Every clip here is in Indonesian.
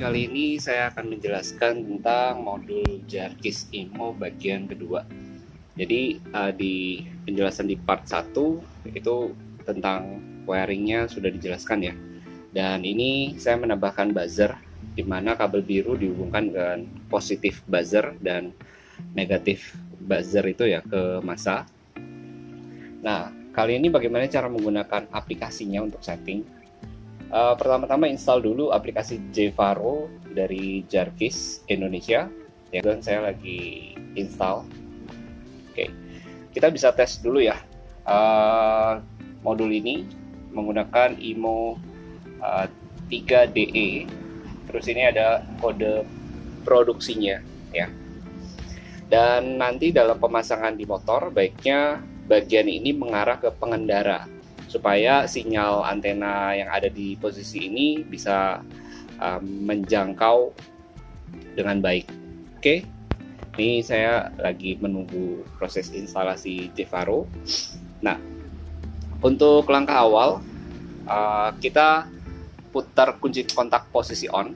kali ini saya akan menjelaskan tentang modul Jarkis IMO bagian kedua. Jadi di penjelasan di part 1 itu tentang wiringnya sudah dijelaskan ya. Dan ini saya menambahkan buzzer di mana kabel biru dihubungkan dengan positif buzzer dan negatif buzzer itu ya ke masa. Nah, kali ini bagaimana cara menggunakan aplikasinya untuk setting? Pertama-tama install dulu aplikasi Jevaro dari Jarkis Indonesia. Ya, dan saya lagi install. Oke, kita bisa tes dulu ya. Modul ini menggunakan IMO 3DE. Terus ini ada kode produksinya ya. Dan nanti dalam pemasangan di motor, baiknya bagian ini mengarah ke pengendara supaya sinyal antena yang ada di posisi ini bisa menjangkau dengan baik. Oke, ini saya lagi menunggu proses instalasi Jevaro. Nah, untuk langkah awal kita putar kunci kontak posisi on.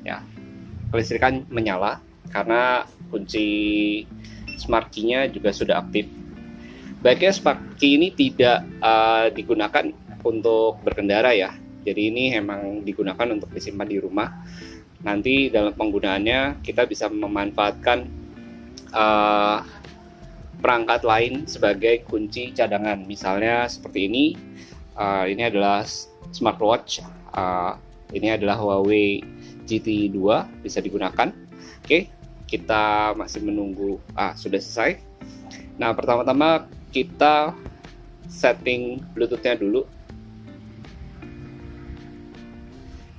Ya, kelistrikan menyala karena kunci smart key-nya juga sudah aktif. Baiknya smart key ini tidak digunakan untuk berkendara ya. Jadi ini memang digunakan untuk disimpan di rumah. Nanti dalam penggunaannya kita bisa memanfaatkan perangkat lain sebagai kunci cadangan. Misalnya seperti ini. Ini adalah smartwatch. Ini adalah Huawei GT2, bisa digunakan. Oke, kita masih menunggu. Sudah selesai. Nah, pertama-tama kita setting Bluetooth-nya dulu.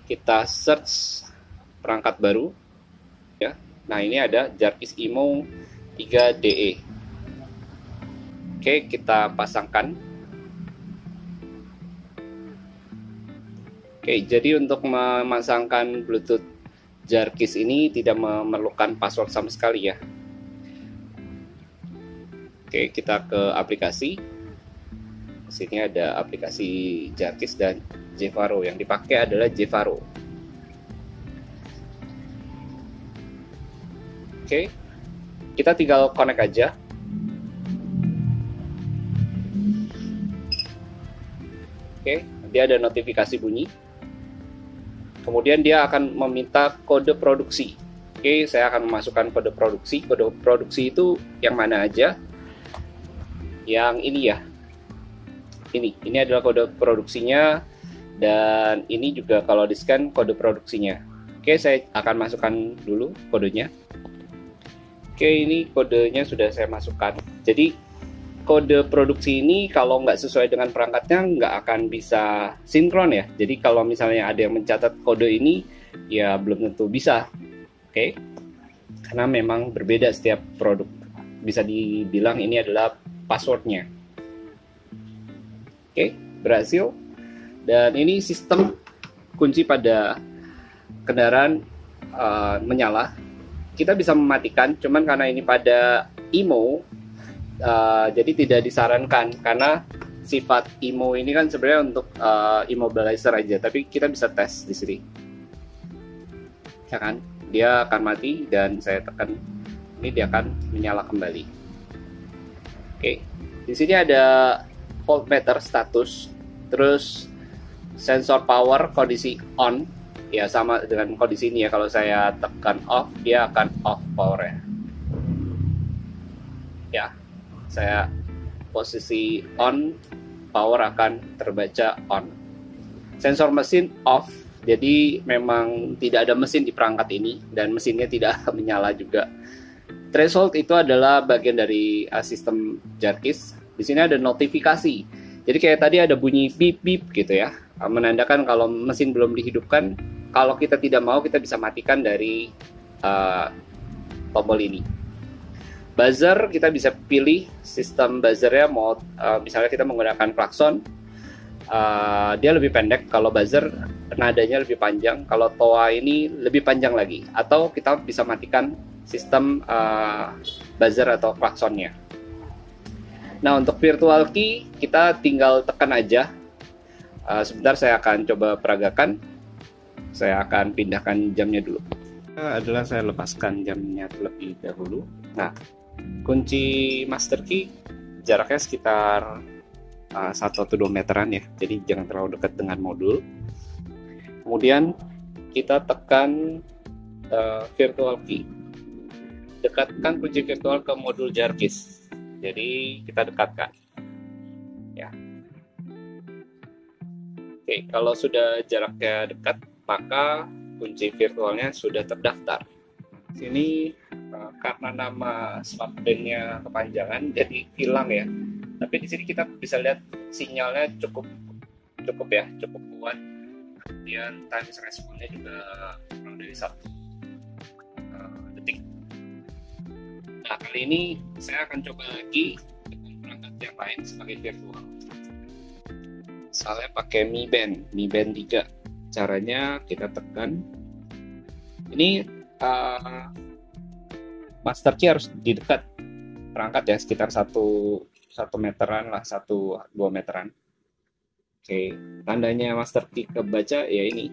Kita search perangkat baru ya. Nah, ini ada Jarkis IMO 3DE. Oke, kita pasangkan. Oke, jadi untuk memasangkan Bluetooth Jarkis ini tidak memerlukan password sama sekali ya. Oke, kita ke aplikasi. Di sini ada aplikasi Jarkis dan Jevaro. Yang dipakai adalah Jevaro. Oke, kita tinggal connect aja. Oke, dia ada notifikasi bunyi. Kemudian dia akan meminta kode produksi. Oke, saya akan memasukkan kode produksi. Kode produksi itu yang mana aja? Yang ini ya. Ini adalah kode produksinya. Dan ini juga kalau di-scan kode produksinya. Oke, saya akan masukkan dulu kodenya. Oke, ini kodenya sudah saya masukkan. Jadi kode produksi ini kalau nggak sesuai dengan perangkatnya nggak akan bisa sinkron ya. Jadi kalau misalnya ada yang mencatat kode ini ya belum tentu bisa. Oke, karena memang berbeda setiap produk. Bisa dibilang ini adalah passwordnya. Oke, berhasil. Dan ini sistem kunci pada kendaraan menyala. Kita bisa mematikan, cuman karena ini pada IMO jadi tidak disarankan karena sifat IMO ini kan sebenarnya untuk immobilizer aja, tapi kita bisa tes di sini. Ya kan? Dia akan mati dan saya tekan ini dia akan menyala kembali. Oke. Di sini ada voltmeter status, terus sensor power kondisi on. Ya sama dengan kondisi ini ya, kalau saya tekan off dia akan off powernya. Ya. Saya posisi on, power akan terbaca on. Sensor mesin off, jadi memang tidak ada mesin di perangkat ini dan mesinnya tidak menyala juga. Threshold itu adalah bagian dari sistem Jarkis. Di sini ada notifikasi. Jadi kayak tadi ada bunyi beep beep gitu ya, menandakan kalau mesin belum dihidupkan. Kalau kita tidak mau, kita bisa matikan dari tombol ini. Buzzer kita bisa pilih sistem buzzernya mau misalnya kita menggunakan klakson, dia lebih pendek. Kalau buzzer nadanya lebih panjang, kalau toa ini lebih panjang lagi. Atau kita bisa matikan sistem buzzer atau klaksonnya. Nah, untuk virtual key kita tinggal tekan aja. Sebentar saya akan coba peragakan. Saya akan pindahkan jamnya dulu. Adalah saya lepaskan jamnya terlebih dahulu. Nah, kunci master key jaraknya sekitar 1 atau 2 meteran ya, jadi jangan terlalu dekat dengan modul. Kemudian kita tekan virtual key, dekatkan kunci virtual ke modul jarkis, jadi kita dekatkan ya. Oke, kalau sudah jaraknya dekat, maka kunci virtualnya sudah terdaftar. Sini karena nama smartband-nya kepanjangan jadi hilang ya. Tapi di sini kita bisa lihat sinyalnya cukup ya, cukup kuat. Kemudian time responnya juga kurang dari 1 detik. Nah, kali ini saya akan coba lagi dengan perangkat yang lain sebagai virtual. Saya pakai Mi Band 3. Caranya kita tekan. Ini master key harus di dekat perangkat ya, sekitar 1 meteran lah, 1-2 meteran. Oke, tandanya master key kebaca ya, ini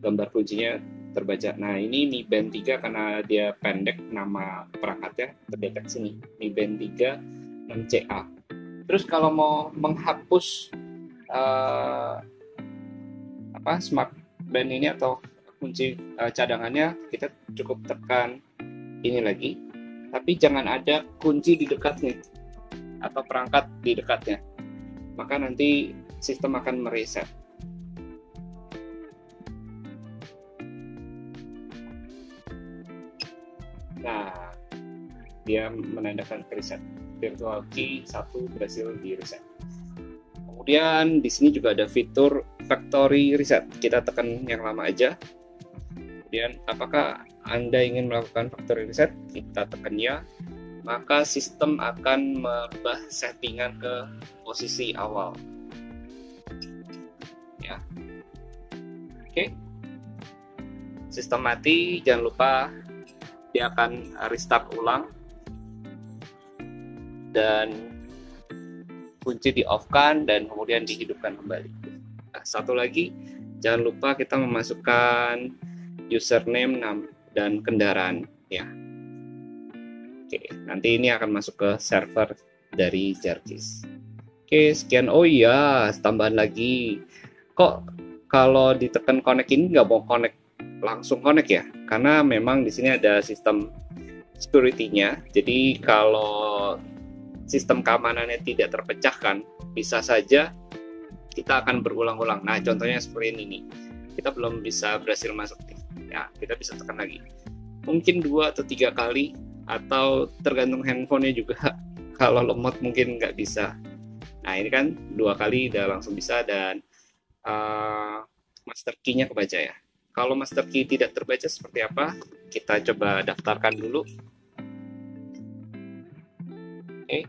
gambar kuncinya terbaca. Nah, ini Mi Band 3 karena dia pendek, nama perangkatnya terdeteksi nih, Mi Band 3 6CA. Terus kalau mau menghapus smart band ini atau kunci cadangannya, kita cukup tekan ini lagi, tapi jangan ada kunci di dekatnya atau perangkat di dekatnya, maka nanti sistem akan mereset. Nah, dia menandakan reset, virtual key 1 berhasil di reset. Kemudian di sini juga ada fitur factory reset. Kita tekan yang lama aja. Kemudian apakah Anda ingin melakukan factory reset? Kita tekan ya. Maka sistem akan merubah settingan ke posisi awal. Ya. Oke. Sistem mati, jangan lupa dia akan restart ulang. Dan kunci di off-kan dan kemudian dihidupkan kembali. Nah, satu lagi, jangan lupa kita memasukkan username dan kendaraan ya. Oke, nanti ini akan masuk ke server dari Jarkis. Oke, sekian. Oh iya, tambahan lagi. Kok kalau ditekan connect ini nggak mau langsung connect ya? Karena memang di sini ada sistem security-nya. Jadi kalau sistem keamanannya tidak terpecahkan, bisa saja kita akan berulang-ulang. Nah, contohnya seperti ini nih. Kita belum bisa berhasil masuk nih. Ya, kita bisa tekan lagi. Mungkin 2 atau 3 kali, atau tergantung handphonenya juga. Kalau lemot mungkin nggak bisa. Nah, ini kan 2 kali udah langsung bisa, dan master key-nya kebaca ya. Kalau master key tidak terbaca seperti apa? Kita coba daftarkan dulu. Oke.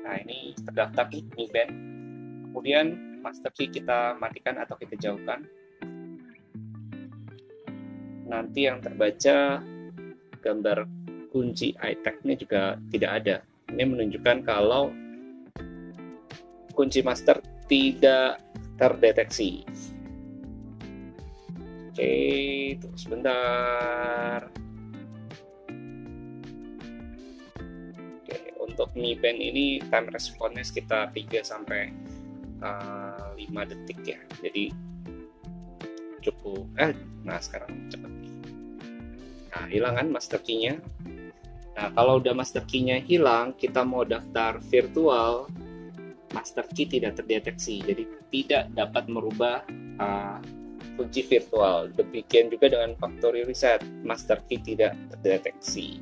Nah, ini terdaftar nih Mi Band. Kemudian master key kita matikan atau kita jauhkan. Nanti yang terbaca gambar kunci iTag-nya juga tidak ada. Ini menunjukkan kalau kunci master tidak terdeteksi. Oke, tunggu sebentar. Untuk Mi Band ini time responnya sekitar 3-5 detik ya, jadi cukup. Nah, sekarang cepat. Nah, hilang kan master key-nya. Nah, kalau udah master key-nya hilang, kita mau daftar virtual, master key tidak terdeteksi, jadi tidak dapat merubah kunci virtual. Demikian juga dengan factory reset, master key tidak terdeteksi.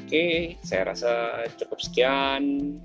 Oke, saya rasa cukup sekian.